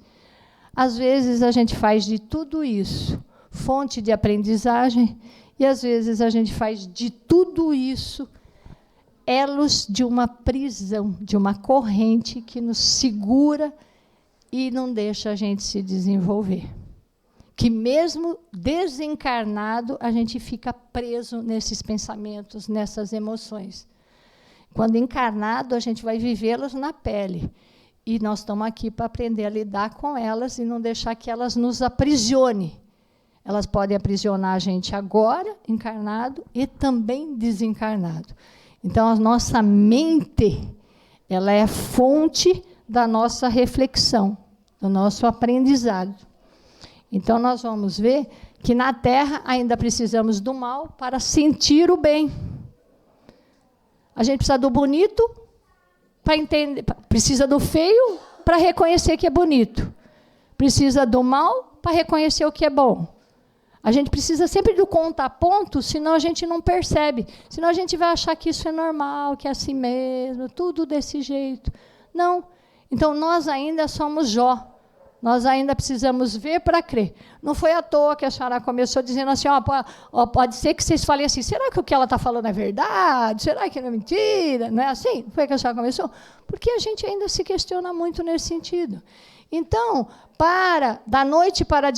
Às vezes, a gente faz de tudo isso fonte de aprendizagem, e, às vezes, a gente faz de tudo isso elos de uma prisão, de uma corrente que nos segura e não deixa a gente se desenvolver. Que, mesmo desencarnado, a gente fica preso nesses pensamentos, nessas emoções. Quando encarnado, a gente vai vivê-las na pele. E nós estamos aqui para aprender a lidar com elas e não deixar que elas nos aprisionem. Elas podem aprisionar a gente agora, encarnado, e também desencarnado. Então, a nossa mente, ela é a fonte da nossa reflexão, do nosso aprendizado. Então, nós vamos ver que na Terra ainda precisamos do mal para sentir o bem. A gente precisa do bonito para entender, precisa do feio para reconhecer que é bonito. Precisa do mal para reconhecer o que é bom. A gente precisa sempre do contraponto, senão a gente não percebe. Senão a gente vai achar que isso é normal, que é assim mesmo, tudo desse jeito. Não. Então, nós ainda somos Jó. Nós ainda precisamos ver para crer. Não foi à toa que a senhora começou dizendo assim, pode ser que vocês falem assim, será que o que ela está falando é verdade? Será que não é mentira? Não é assim? Foi que a senhora começou? Porque a gente ainda se questiona muito nesse sentido. Então, da noite para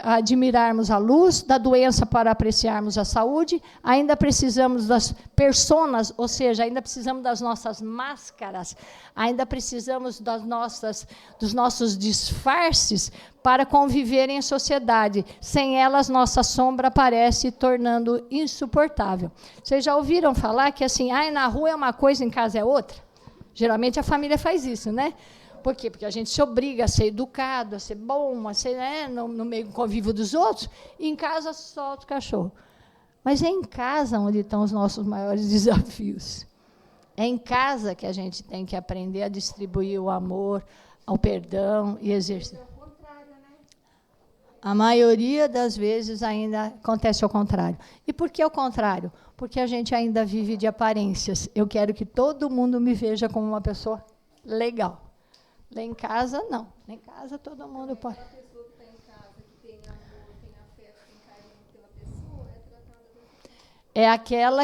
admirarmos a luz, da doença para apreciarmos a saúde, ainda precisamos das personas, ou seja, ainda precisamos das nossas máscaras, ainda precisamos dos nossos disfarces para conviver em sociedade. Sem elas, nossa sombra aparece, tornando insuportável. Vocês já ouviram falar que assim, na rua é uma coisa, em casa é outra? Geralmente a família faz isso, né? Por quê? Porque a gente se obriga a ser educado, a ser bom, a ser, né, no meio do convívio dos outros, e em casa solta o cachorro. Mas é em casa onde estão os nossos maiores desafios. É em casa que a gente tem que aprender a distribuir o amor, o perdão e exercer. A maioria das vezes ainda acontece ao contrário. E por que ao contrário? Porque a gente ainda vive de aparências. Eu quero que todo mundo me veja como uma pessoa legal. Lá em casa, não. Lá em casa, todo mundo pode. A pessoa que está em casa, que tem amor, tem afeto, tem carinho pela pessoa, é tratada é aquela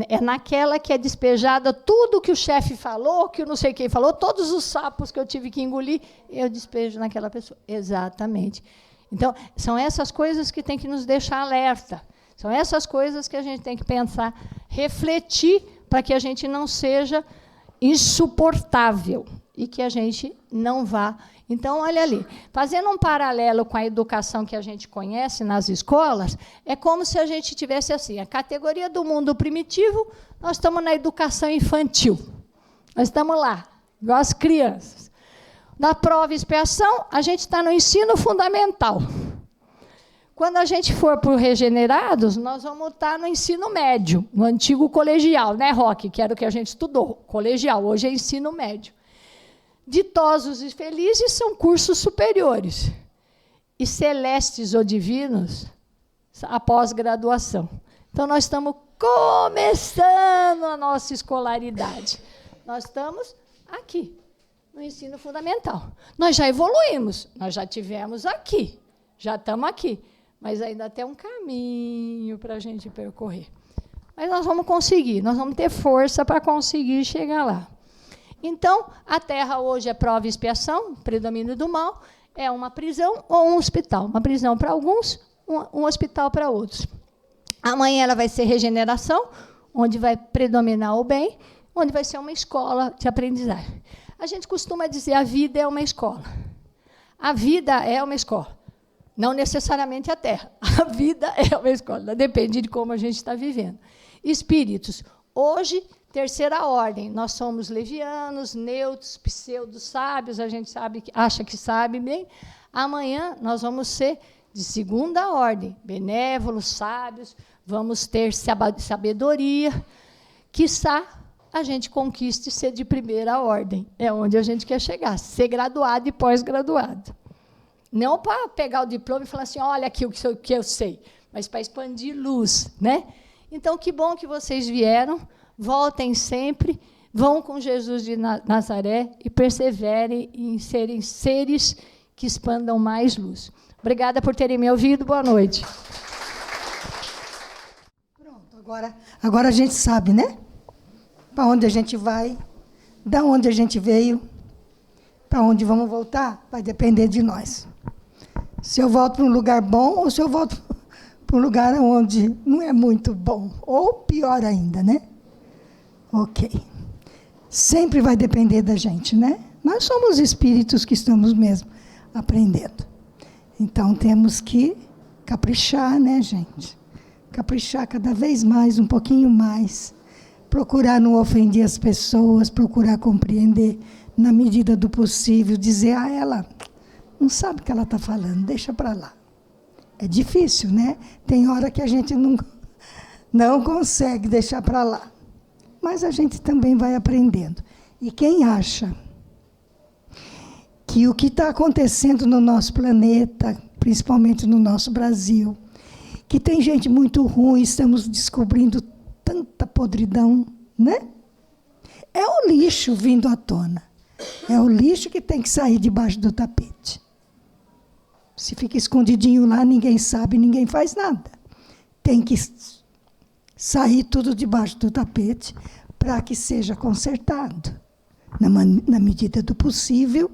é naquela que é despejada tudo que o chefe falou, que o não sei quem falou, todos os sapos que eu tive que engolir, eu despejo naquela pessoa. Exatamente. Então, são essas coisas que tem que nos deixar alerta. São essas coisas que a gente tem que pensar, refletir, para que a gente não seja insuportável e que a gente não vá. Então, olha ali, fazendo um paralelo com a educação que a gente conhece nas escolas, é como se a gente tivesse assim, a categoria do mundo primitivo, nós estamos na educação infantil. Nós estamos lá, igual as crianças. Na prova e expiação, a gente está no ensino fundamental. Quando a gente for para o Regenerados, nós vamos estar no ensino médio, no antigo colegial, né, Roque? Que era o que a gente estudou, colegial, hoje é ensino médio. Ditosos e felizes são cursos superiores. E celestes ou divinos, a pós-graduação. Então, nós estamos começando a nossa escolaridade. Nós estamos aqui, no ensino fundamental. Nós já evoluímos, nós já tivemos aqui, já estamos aqui. Mas ainda tem um caminho para a gente percorrer. Mas nós vamos conseguir, nós vamos ter força para conseguir chegar lá. Então, a Terra hoje é prova e expiação, predomínio do mal, é uma prisão ou um hospital. Uma prisão para alguns, um hospital para outros. Amanhã ela vai ser regeneração, onde vai predominar o bem, onde vai ser uma escola de aprendizagem. A gente costuma dizer a vida é uma escola. A vida é uma escola. Não necessariamente a Terra. A vida é uma escola, depende de como a gente está vivendo. Espíritos, hoje, terceira ordem, nós somos levianos, neutros, pseudo-sábios, a gente acha que sabe bem. Amanhã nós vamos ser de segunda ordem, benévolos, sábios, vamos ter sabedoria. Quiçá a gente conquiste ser de primeira ordem, é onde a gente quer chegar, ser graduado e pós-graduado. Não para pegar o diploma e falar assim, olha aqui o que eu sei, mas para expandir luz, né? Então, que bom que vocês vieram, voltem sempre, vão com Jesus de Nazaré e perseverem em serem seres que expandam mais luz. Obrigada por terem me ouvido, boa noite. Pronto, agora a gente sabe, né? Para onde a gente vai, da onde a gente veio, para onde vamos voltar, vai depender de nós. Se eu volto para um lugar bom ou se eu volto para um lugar onde não é muito bom, ou pior ainda, né? Ok. Sempre vai depender da gente, né? Nós somos espíritos que estamos mesmo aprendendo. Então, temos que caprichar, né, gente? Caprichar cada vez mais, um pouquinho mais. Procurar não ofender as pessoas, procurar compreender na medida do possível, dizer a ela, não sabe o que ela está falando, deixa para lá. É difícil, né? Tem hora que a gente não consegue deixar para lá. Mas a gente também vai aprendendo. E quem acha que o que está acontecendo no nosso planeta, principalmente no nosso Brasil, que tem gente muito ruim, estamos descobrindo tanta podridão, né? É o lixo vindo à tona. É o lixo que tem que sair debaixo do tapete. Se fica escondidinho lá, ninguém sabe, ninguém faz nada. Tem que sair tudo debaixo do tapete para que seja consertado, na medida do possível,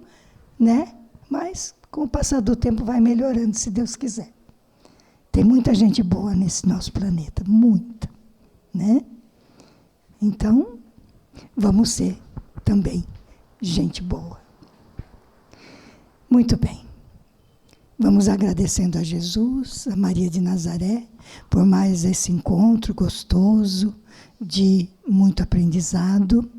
né? Mas, com o passar do tempo, vai melhorando, se Deus quiser. Tem muita gente boa nesse nosso planeta, muita, né? Então, vamos ser também gente boa. Muito bem. Vamos agradecendo a Jesus, a Maria de Nazaré, por mais esse encontro gostoso, de muito aprendizado.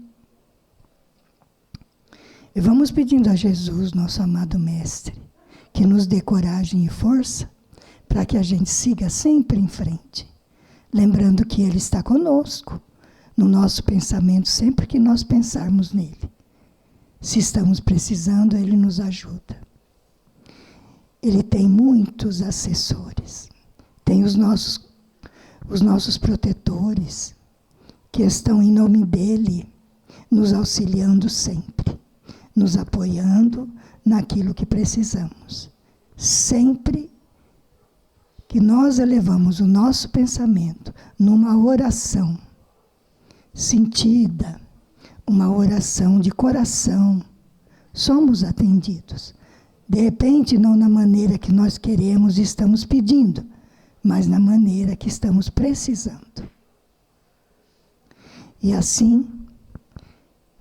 E vamos pedindo a Jesus, nosso amado Mestre, que nos dê coragem e força para que a gente siga sempre em frente, lembrando que Ele está conosco, no nosso pensamento, sempre que nós pensarmos nele. Se estamos precisando, Ele nos ajuda. Ele tem muitos assessores, tem os nossos protetores, que estão em nome dele, nos auxiliando sempre, nos apoiando naquilo que precisamos. Sempre que nós elevamos o nosso pensamento numa oração sentida, uma oração de coração, somos atendidos. De repente, não na maneira que nós queremos e estamos pedindo, mas na maneira que estamos precisando. E assim,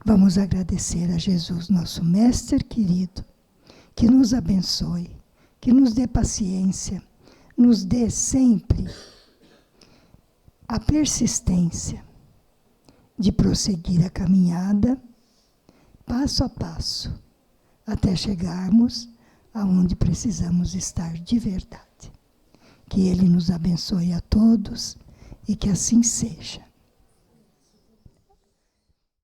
vamos agradecer a Jesus, nosso Mestre querido, que nos abençoe, que nos dê paciência, nos dê sempre a persistência de prosseguir a caminhada, passo a passo, até chegarmos aonde precisamos estar de verdade. Que Ele nos abençoe a todos e que assim seja.